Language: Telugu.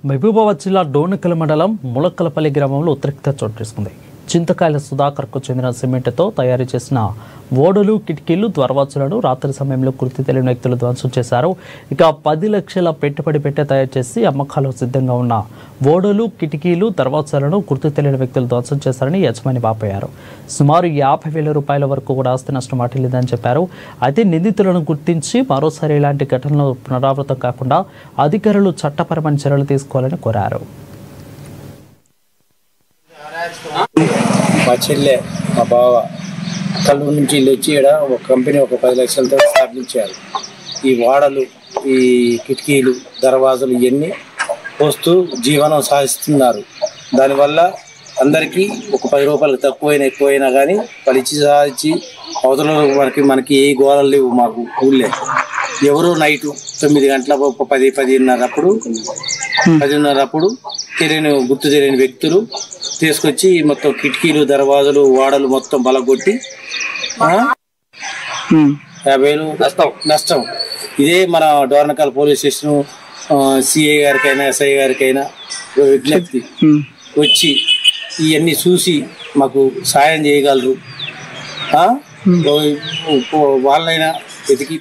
మహబూబాబాద్ జిల్లా డోనకల్ మండలం ములక్కలపల్లి గ్రామంలో ఉద్రిక్తత చోటు చేసుకుంది. చింతకాయల సుధాకర్కు చెందిన సిమెంట్తో తయారు చేసిన ఓడలు, కిటికీలు, దర్వాజాలను రాత్రి సమయంలో గుర్తు తెలియని వ్యక్తులు ధ్వంసం చేశారు. ఇక 10 లక్షల పెట్టుబడి పెట్టి తయారు చేసి అమ్మకాలకు సిద్ధంగా ఉన్న ఓడలు, కిటికీలు, దర్వాజాలను గుర్తు తెలియని వ్యక్తులు ధ్వంసం చేశారని యజమాని వాపోయారు. సుమారు 50,000 రూపాయల వరకు కూడా ఆస్తి నష్టం వాటిల్లిందని చెప్పారు. అయితే నిందితులను గుర్తించి మరోసారి ఇలాంటి ఘటనలు పునరావృతం కాకుండా అధికారులు చట్టపరమైన చర్యలు తీసుకోవాలని కోరారు. మా చెల్లె, మా బావ కల్లూరు నుంచి వీళ్ళు వచ్చి ఇక్కడ ఒక కంపెనీ ఒక 10 లక్షలతో స్థాపించారు. ఈ వాడలు, ఈ కిటికీలు, దర్వాజాలు ఇవన్నీ పోస్తూ జీవనం సాగిస్తున్నారు. దానివల్ల అందరికీ ఒక 10 రూపాయలు తక్కువైనా ఎక్కువైనా కానీ వాళ్ళు ఇచ్చి సాధించి అవతల మనకి ఏ గోళాలు లేవు. మాకు ఊళ్ళే ఎవరో నైటు 9 గంటల 10:10 అప్పుడు గుర్తు తెలియని వ్యక్తులు తీసుకొచ్చి మొత్తం కిటికీలు, దర్వాజాలు, వాడలు మొత్తం బలగొట్టి 50,000 నష్టం. ఇదే మన డోర్నకల్ పోలీస్ స్టేషన్ సిఐ గారికైనా, ఎస్ఐ గారికైనా విజ్ఞప్తి, వచ్చి ఇవన్నీ చూసి మాకు సాయం చేయగలరు. వాళ్ళైనా వెతికి